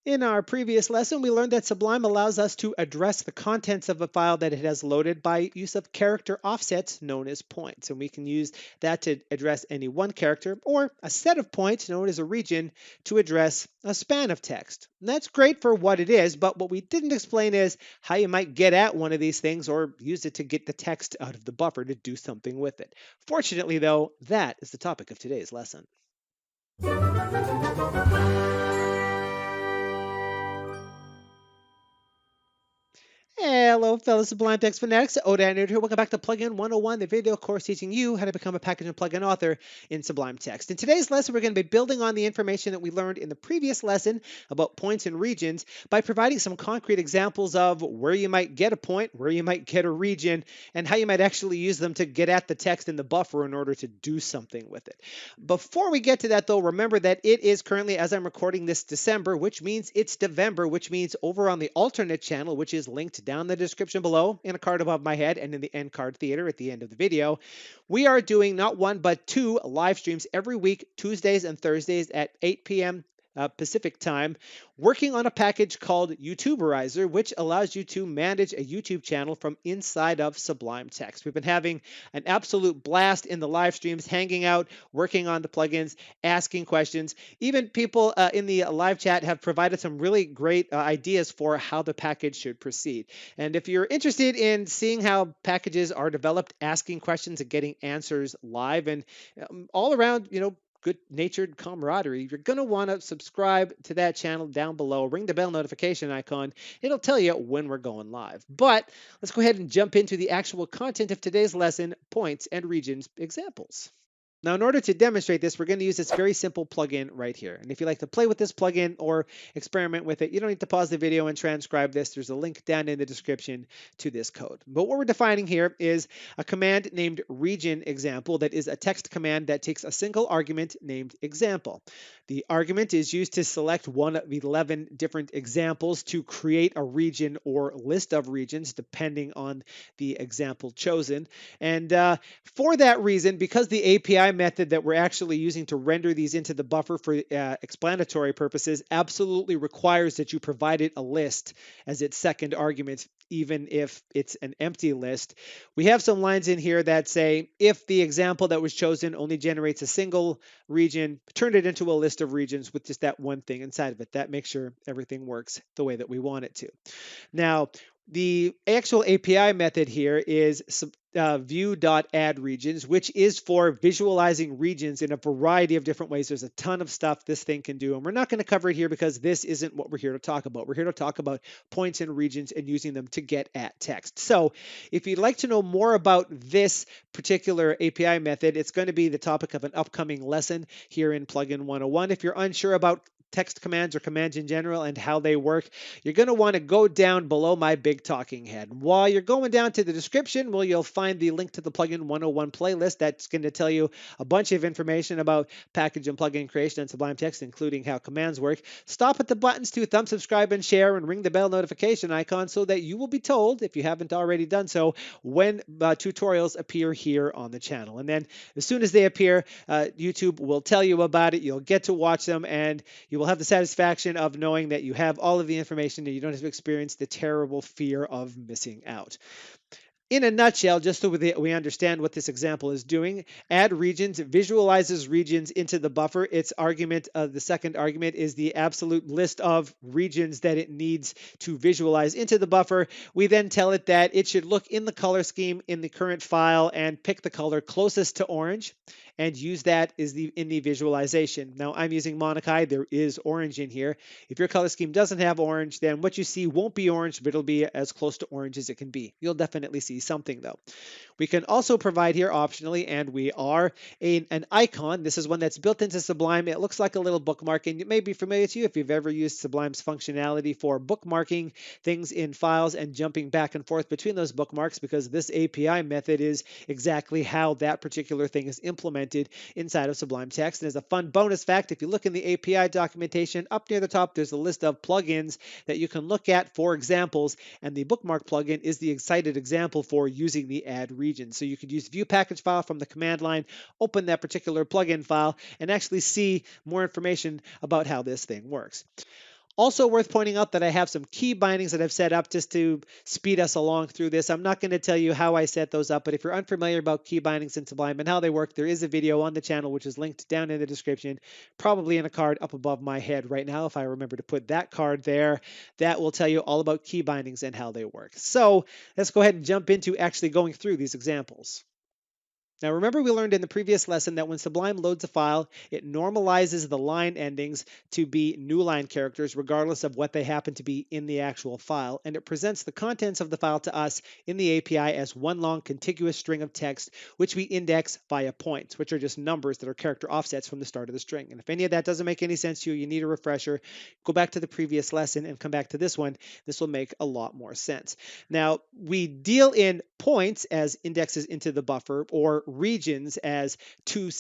In our previous lesson, we learned that Sublime allows us to address the contents of a file that it has loaded by use of character offsets known as points. And we can use that to address any one character or a set of points known as a region to address a span of text. And that's great for what it is, but what we didn't explain is how you might get at one of these things or use it to get the text out of the buffer to do something with it. Fortunately, though, that is the topic of today's lesson. Hello, fellow Sublime Text fanatics. Oda here. Welcome back to Plugin 101, the video course teaching you how to become a package and plugin author in Sublime Text. In today's lesson, we're going to be building on the information that we learned in the previous lesson about points and regions by providing some concrete examples of where you might get a point, where you might get a region, and how you might actually use them to get at the text in the buffer in order to do something with it. Before we get to that, though, remember that it is currently, as I'm recording this, December, which means it's Devember, which means over on the alternate channel, which is linked down the description below in a card above my head and in the end card theater at the end of the video, we are doing not one but two live streams every week, Tuesdays and Thursdays at 8 p.m. Pacific time, working on a package called YouTuberizer, which allows you to manage a YouTube channel from inside of Sublime Text. We've been having an absolute blast in the live streams, hanging out, working on the plugins, asking questions. Even people in the live chat have provided some really great ideas for how the package should proceed. And if you're interested in seeing how packages are developed, asking questions and getting answers live, and all around, good-natured camaraderie, you're going to want to subscribe to that channel down below. Ring the bell notification icon. It'll tell you when we're going live. But let's go ahead and jump into the actual content of today's lesson, points and regions examples. Now, in order to demonstrate this, we're going to use this very simple plugin right here. And if you like to play with this plugin or experiment with it, you don't need to pause the video and transcribe this. There's a link down in the description to this code. But what we're defining here is a command named region example that is a text command that takes a single argument named example. The argument is used to select one of 11 different examples to create a region or list of regions, depending on the example chosen. And for that reason, because the API method that we're actually using to render these into the buffer for explanatory purposes absolutely requires that you provide it a list as its second argument, even if it's an empty list. We have some lines in here that say, if the example that was chosen only generates a single region, turn it into a list of regions with just that one thing inside of it. That makes sure everything works the way that we want it to. Now, the actual API method here is view.add-regions, which is for visualizing regions in a variety of different ways. There's a ton of stuff this thing can do, and we're not going to cover it here because this isn't what we're here to talk about. We're here to talk about points and regions and using them to get at text. So if you'd like to know more about this particular API method, it's going to be the topic of an upcoming lesson here in Plugin 101. If you're unsure about text commands or commands in general and how they work, you're going to want to go down below my big talking head. While you're going down to the description, well, you'll find the link to the Plugin 101 playlist that's going to tell you a bunch of information about package and plugin creation and Sublime Text, including how commands work. Stop at the buttons to thumb, subscribe, and share, and ring the bell notification icon so that you will be told, if you haven't already done so, when tutorials appear here on the channel. And then as soon as they appear, YouTube will tell you about it. You'll get to watch them, and you will have the satisfaction of knowing that you have all of the information and you don't have to experience the terrible fear of missing out. In a nutshell, just so we understand what this example is doing, add regions visualizes regions into the buffer. Its argument, the second argument, is the absolute list of regions that it needs to visualize into the buffer. We then tell it that it should look in the color scheme in the current file and pick the color closest to orange and use that in the visualization. Now, I'm using Monokai. There is orange in here. If your color scheme doesn't have orange, then what you see won't be orange, but it'll be as close to orange as it can be. You'll definitely see something, though. We can also provide here optionally, and we are, an icon. This is one that's built into Sublime. It looks like a little bookmark, and it may be familiar to you if you've ever used Sublime's functionality for bookmarking things in files and jumping back and forth between those bookmarks, because this API method is exactly how that particular thing is implemented inside of Sublime Text. And as a fun bonus fact, if you look in the API documentation, up near the top, there's a list of plugins that you can look at for examples, and the bookmark plugin is the excited example for using the add region. So you could use view package file from the command line, open that particular plugin file, and actually see more information about how this thing works. Also worth pointing out that I have some key bindings that I've set up just to speed us along through this. I'm not going to tell you how I set those up, but if you're unfamiliar about key bindings in Sublime and how they work, there is a video on the channel which is linked down in the description, probably in a card up above my head right now. If I remember to put that card there, that will tell you all about key bindings and how they work. So let's go ahead and jump into actually going through these examples. Now remember we learned in the previous lesson that when Sublime loads a file, it normalizes the line endings to be new line characters regardless of what they happen to be in the actual file, and it presents the contents of the file to us in the API as one long contiguous string of text which we index via points, which are just numbers that are character offsets from the start of the string. And if any of that doesn't make any sense to you, you need a refresher, go back to the previous lesson and come back to this one. This will make a lot more sense. Now, we deal in points as indexes into the buffer, or regions as a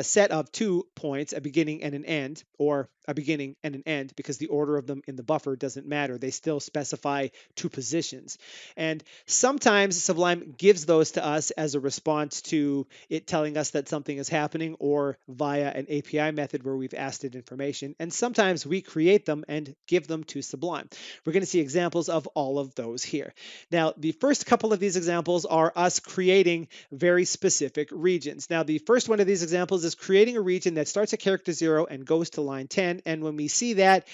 set of 2 points, a beginning and an end, or a beginning and an end, because the order of them in the buffer doesn't matter. They still specify 2 positions. And sometimes Sublime gives those to us as a response to it telling us that something is happening, or via an API method where we've asked it information. And sometimes we create them and give them to Sublime. We're going to see examples of all of those here. Now, the first couple of these examples are us creating very specific regions. Now, the first one of these examples is creating a region that starts at character 0 and goes to line 10. And when we see that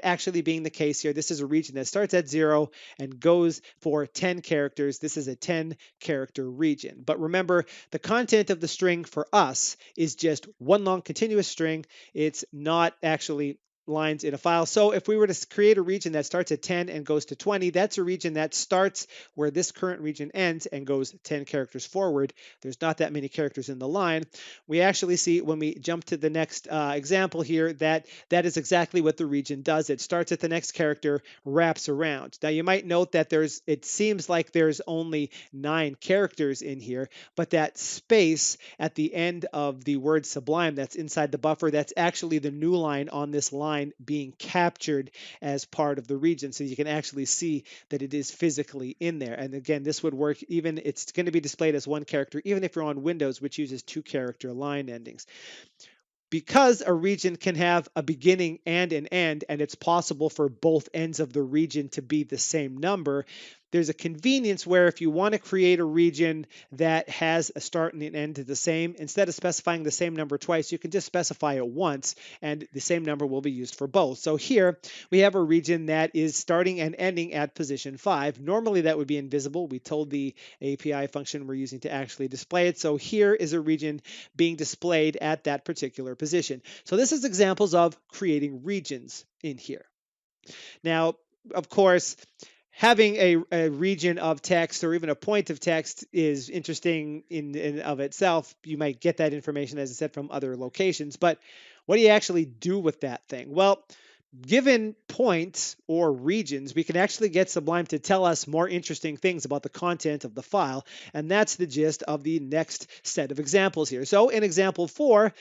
actually being the case here. This is a region that starts at 0 and goes for 10 characters. This is a 10-character region. But remember, the content of the string for us is just one long continuous string. It's not actually lines in a file. So if we were to create a region that starts at 10 and goes to 20, that's a region that starts where this current region ends and goes 10 characters forward. There's not that many characters in the line. We actually see when we jump to the next example here that that is exactly what the region does. It starts at the next character, wraps around. Now you might note that it seems like there's only 9 characters in here, but that space at the end of the word Sublime that's inside the buffer, that's actually the new line on this line being captured as part of the region. So you can actually see that it is physically in there. And again, this would work even, it's going to be displayed as one character, even if you're on Windows, which uses 2-character line endings. Because a region can have a beginning and an end, and it's possible for both ends of the region to be the same number, there's a convenience where if you want to create a region that has a start and an end to the same, instead of specifying the same number twice, you can just specify it once, and the same number will be used for both. So here we have a region that is starting and ending at position 5. Normally that would be invisible. We told the API function we're using to actually display it. So here is a region being displayed at that particular position. So this is examples of creating regions in here. Now, of course, having a region of text or even a point of text is interesting in and of itself. You might get that information, as I said, from other locations, but what do you actually do with that thing? Well, given points or regions, we can actually get Sublime to tell us more interesting things about the content of the file, and that's the gist of the next set of examples here. So in example 4,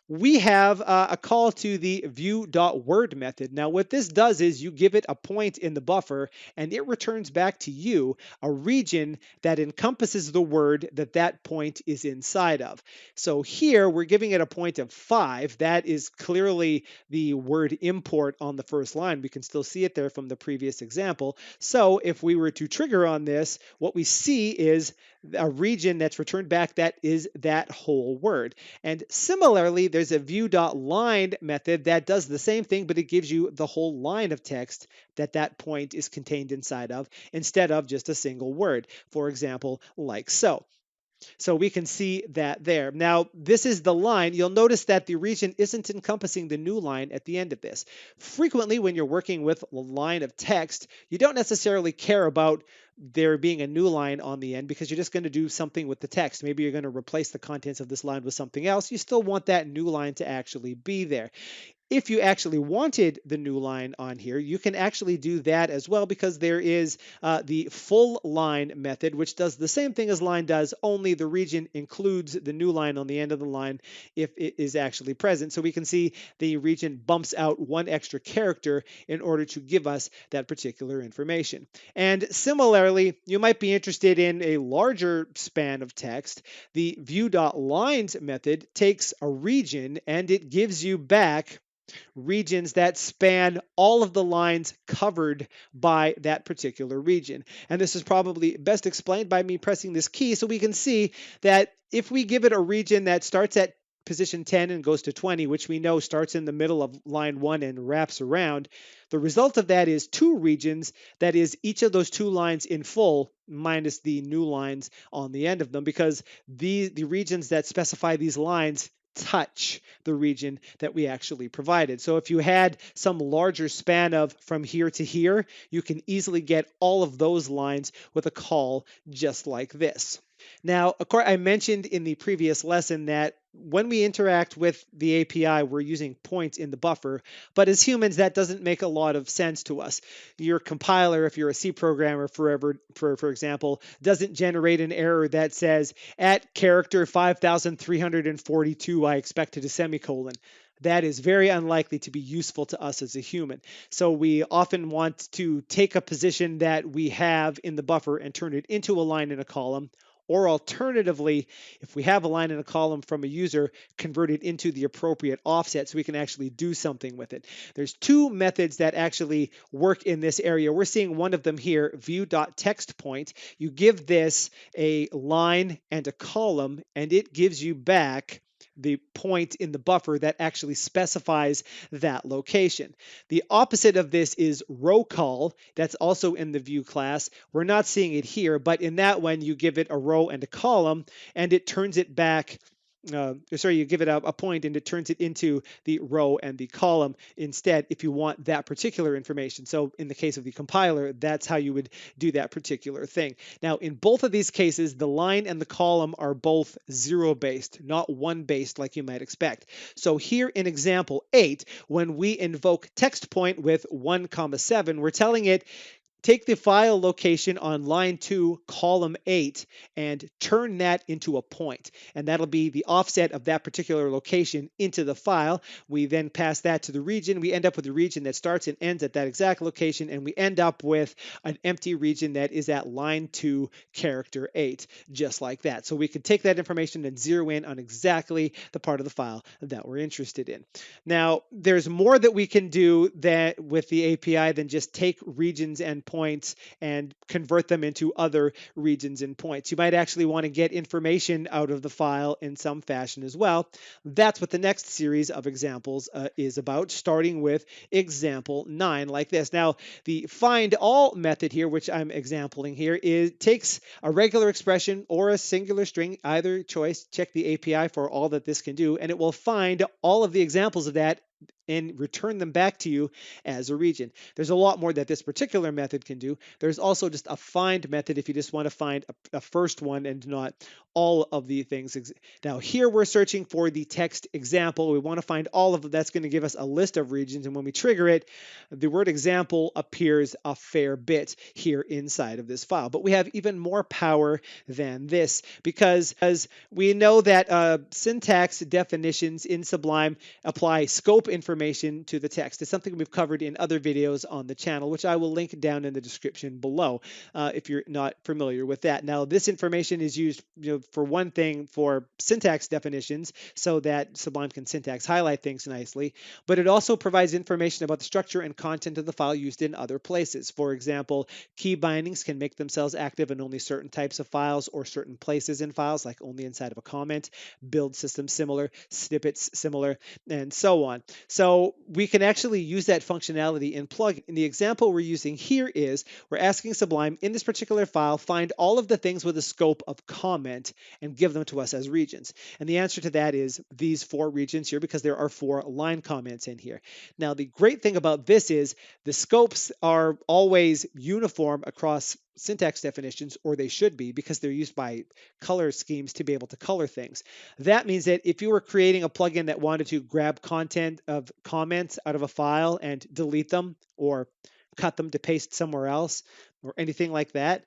we have a call to the view.word method. Now what this does is you give it a point in the buffer and it returns back to you a region that encompasses the word that that point is inside of. So here we're giving it a point of 5. That is clearly the word import on the first line. We can still see it there from the previous example. So if we were to trigger on this, what we see is a region that's returned back that is that whole word. And similarly, there's a view.line method that does the same thing, but it gives you the whole line of text that that point is contained inside of, instead of just a single word. For example, like so. So we can see that there. Now, this is the line. You'll notice that the region isn't encompassing the new line at the end of this. Frequently, when you're working with a line of text, you don't necessarily care about there being a new line on the end because you're just going to do something with the text. Maybe you're going to replace the contents of this line with something else. You still want that new line to actually be there. If you actually wanted the new line on here, you can actually do that as well, because there is the full line method, which does the same thing as line does, only the region includes the new line on the end of the line if it is actually present. So we can see the region bumps out one extra character in order to give us that particular information. And similarly, you might be interested in a larger span of text. The view.lines method takes a region and it gives you back regions that span all of the lines covered by that particular region. And this is probably best explained by me pressing this key so we can see that if we give it a region that starts at position 10 and goes to 20, which we know starts in the middle of line 1 and wraps around, the result of that is two regions, that is each of those two lines in full minus the new lines on the end of them, because the regions that specify these lines touch the region that we actually provided. So if you had some larger span of from here to here, you can easily get all of those lines with a call just like this. Now, of course, I mentioned in the previous lesson that when we interact with the API, we're using points in the buffer, but as humans, that doesn't make a lot of sense to us. Your compiler, if you're a C programmer, for example, doesn't generate an error that says, at character 5342, I expected a semicolon. That is very unlikely to be useful to us as a human. So we often want to take a position that we have in the buffer and turn it into a line in a column, or alternatively, if we have a line and a column from a user, convert it into the appropriate offset so we can actually do something with it. There's two methods that actually work in this area. We're seeing one of them here, view.textPoint. You give this a line and a column, and it gives you back the point in the buffer that actually specifies that location. The opposite of this is row call. That's also in the view class. We're not seeing it here, but in that one, you give it a row and a column, and it turns it back. You give it a point and it turns it into the row and the column instead if you want that particular information. So in the case of the compiler, that's how you would do that particular thing. Now, in both of these cases, the line and the column are both zero-based, not one-based like you might expect. So here in example 8, when we invoke text point with 1,7, we're telling it, take the file location on line 2, column 8, and turn that into a point. And that'll be the offset of that particular location into the file. We then pass that to the region. We end up with a region that starts and ends at that exact location, and we end up with an empty region that is at line 2, character 8, just like that. So we could take that information and zero in on exactly the part of the file that we're interested in. Now, there's more that we can do that with the API than just take regions and points and convert them into other regions and points. You might actually want to get information out of the file in some fashion as well. That's what the next series of examples is about, starting with example 9 like this. Now, the find all method here, which I'm exampling here, takes a regular expression or a singular string, either choice. Check the API for all that this can do, and it will find all of the examples of that and return them back to you as a region. There's a lot more that this particular method can do. There's also just a find method if you just want to find a first one and not all of the things. Now here we're searching for the text example. We want to find all of them. That's going to give us a list of regions, and when we trigger it, the word example appears a fair bit here inside of this file. But we have even more power than this, because as we know that syntax definitions in Sublime apply scope information to the text. It's something we've covered in other videos on the channel, which I will link down in the description below if you're not familiar with that. Now, this information is used, for one thing, for syntax definitions, so that Sublime can syntax highlight things nicely, but it also provides information about the structure and content of the file used in other places. For example, key bindings can make themselves active in only certain types of files or certain places in files, like only inside of a comment, build system similar, snippets similar, and so on. So we can actually use that functionality in plugin. And the example we're using here is we're asking Sublime, in this particular file, find all of the things with a scope of comment and give them to us as regions. And the answer to that is these 4 regions here, because there are 4 line comments in here. Now, the great thing about this is the scopes are always uniform across syntax definitions, or they should be, because they're used by color schemes to be able to color things. That means that if you were creating a plugin that wanted to grab content of comments out of a file and delete them, or cut them to paste somewhere else, or anything like that,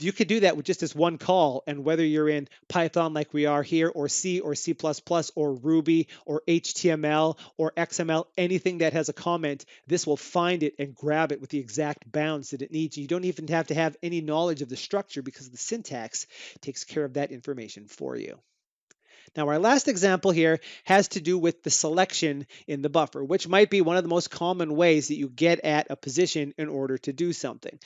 you could do that with just this one call. And whether you're in Python like we are here, or C or C++, or Ruby or HTML or XML, anything that has a comment, this will find it and grab it with the exact bounds that it needs. You don't even have to have any knowledge of the structure, because the syntax takes care of that information for you. Now, our last example here has to do with the selection in the buffer, which might be one of the most common ways that you get at a position in order to do something.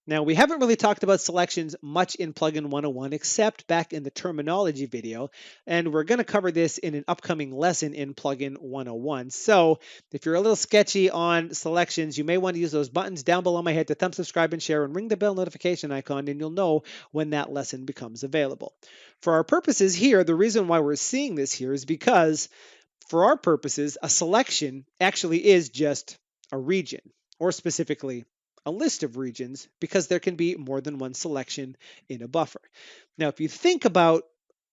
Now, we haven't really talked about selections much in Plugin 101 except back in the terminology video, and we're going to cover this in an upcoming lesson in Plugin 101. So if you're a little sketchy on selections, you may want to use those buttons down below my head to thumb, subscribe, and share, and ring the bell notification icon, and you'll know when that lesson becomes available. For our purposes here, the reason why we're seeing this here is because for our purposes, a selection actually is just a region, or specifically a list of regions, because there can be more than one selection in a buffer. Now, if you think about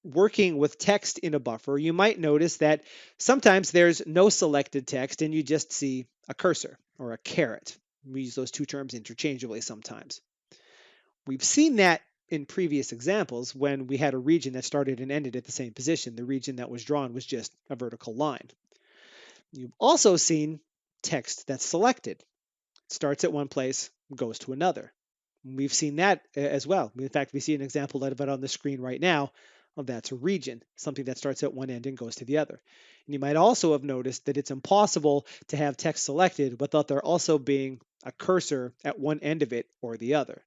working with text in a buffer, you might notice that sometimes there's no selected text and you just see a cursor or a caret. We use those two terms interchangeably sometimes. We've seen that in previous examples when we had a region that started and ended at the same position. The region that was drawn was just a vertical line. You've also seen text that's selected. It starts at one place, goes to another. We've seen that as well. In fact, we see an example of it on the screen right now. Well, that's a region, something that starts at one end and goes to the other. And you might also have noticed that it's impossible to have text selected without there also being a cursor at one end of it or the other.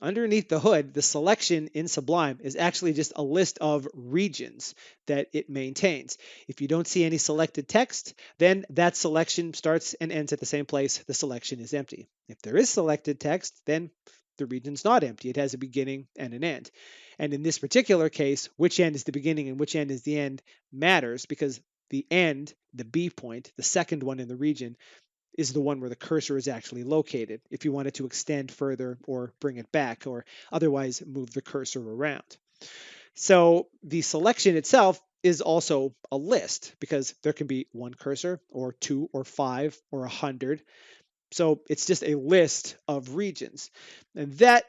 Underneath the hood, the selection in Sublime is actually just a list of regions that it maintains. If you don't see any selected text, then that selection starts and ends at the same place. The selection is empty. If there is selected text, then the region's not empty. It has a beginning and an end. And in this particular case, which end is the beginning and which end is the end matters, because the end, the B point, the second one in the region, is the one where the cursor is actually located if you wanted to extend further or bring it back or otherwise move the cursor around. So the selection itself is also a list because there can be one cursor or two or five or 100. So it's just a list of regions. And that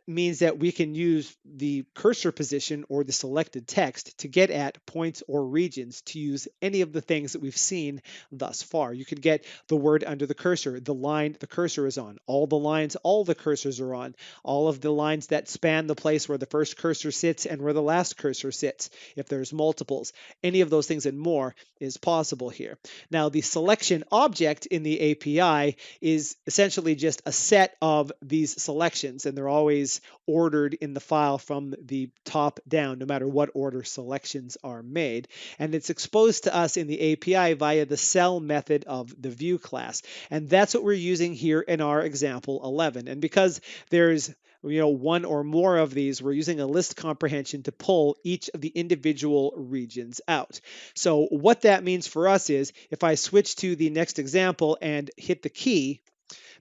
means that we can use the cursor position or the selected text to get at points or regions to use any of the things that we've seen thus far. You could get the word under the cursor, the line the cursor is on, all the lines all the cursors are on, all of the lines that span the place where the first cursor sits and where the last cursor sits, if there's multiples. Any of those things and more is possible here. Now, the selection object in the API is essentially just a set of these selections, and they're always ordered in the file from the top down, no matter what order selections are made. And it's exposed to us in the API via the cell method of the view class. And that's what we're using here in our example 11. And because there's one or more of these, we're using a list comprehension to pull each of the individual regions out. So what that means for us is if I switch to the next example and hit the key,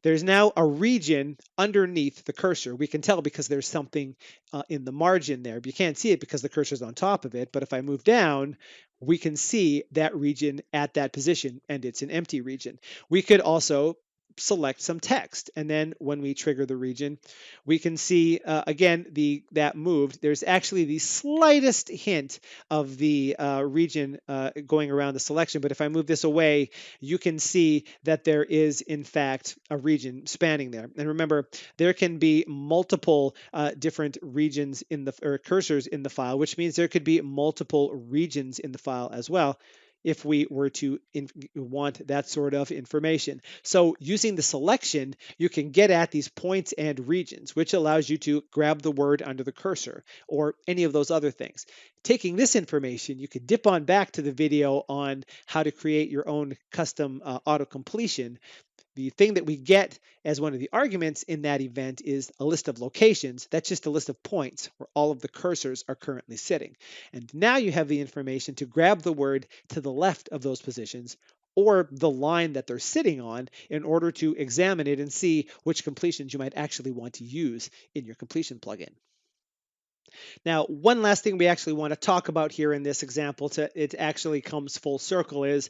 there's now a region underneath the cursor. We can tell because there's something in the margin there. But you can't see it because the cursor's on top of it. But if I move down, we can see that region at that position, and it's an empty region. We could also select some text, and then when we trigger the region, we can see again that moved. There's actually the slightest hint of the region going around the selection, but if I move this away, you can see that there is in fact a region spanning there. And remember, there can be multiple different regions in the or cursors in the file, which means there could be multiple regions in the file as well if we were to want that sort of information. So using the selection, you can get at these points and regions, which allows you to grab the word under the cursor or any of those other things. Taking this information, you could dip on back to the video on how to create your own custom auto-completion. The thing that we get as one of the arguments in that event is a list of locations. That's just a list of points where all of the cursors are currently sitting. And now you have the information to grab the word to the left of those positions or the line that they're sitting on in order to examine it and see which completions you might actually want to use in your completion plugin. Now, one last thing we actually want to talk about here in this example, it actually comes full circle, is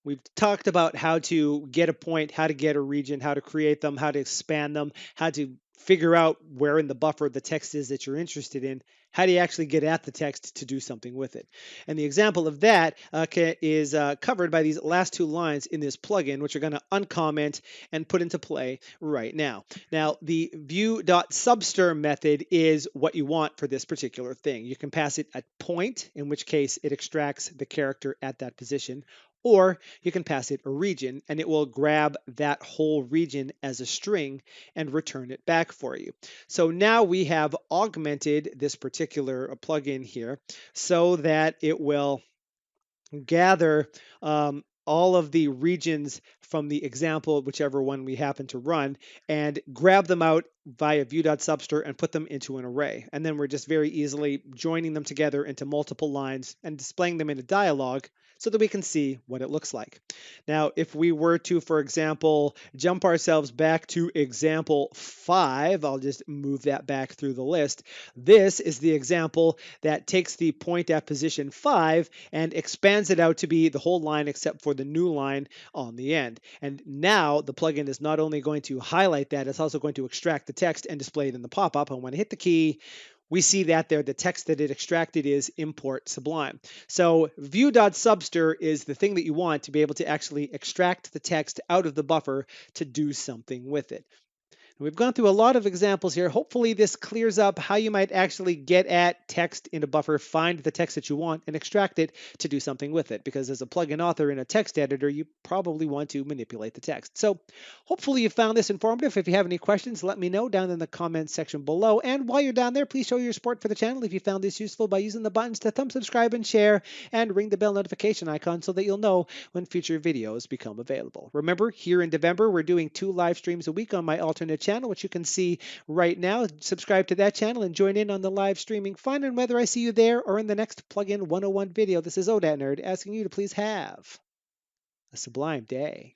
We've talked about how to get a point, how to get a region, how to create them, how to expand them, how to figure out where in the buffer the text is that you're interested in. How do you actually get at the text to do something with it? And the example of that is covered by these last two lines in this plugin, which are going to uncomment and put into play right now. Now, the view.subster method is what you want for this particular thing. You can pass it a point, in which case it extracts the character at that position, or you can pass it a region and it will grab that whole region as a string and return it back for you. So now we have augmented this particular plugin here so that it will gather all of the regions from the example, whichever one we happen to run, and grab them out via view.subster and put them into an array. And then we're just very easily joining them together into multiple lines and displaying them in a dialog so that we can see what it looks like. Now, if we were to, for example, jump ourselves back to example 5, I'll just move that back through the list. This is the example that takes the point at position 5 and expands it out to be the whole line except for the new line on the end. And now the plugin is not only going to highlight that, it's also going to extract the text and display it in the pop-up. And when I hit the key, we see that there, the text that it extracted is import Sublime. So view.subster is the thing that you want to be able to actually extract the text out of the buffer to do something with it. We've gone through a lot of examples here. Hopefully this clears up how you might actually get at text in a buffer, find the text that you want, and extract it to do something with it. Because as a plugin author in a text editor, you probably want to manipulate the text. So hopefully you found this informative. If you have any questions, let me know down in the comments section below. And while you're down there, please show your support for the channel if you found this useful by using the buttons to thumb subscribe and share, and ring the bell notification icon so that you'll know when future videos become available. Remember, here in November, we're doing 2 live streams a week on my alternate channel, which you can see right now. Subscribe to that channel and join in on the live streaming fun. And whether I see you there or in the next Plugin 101 video, this is ODat Nerd asking you to please have a sublime day.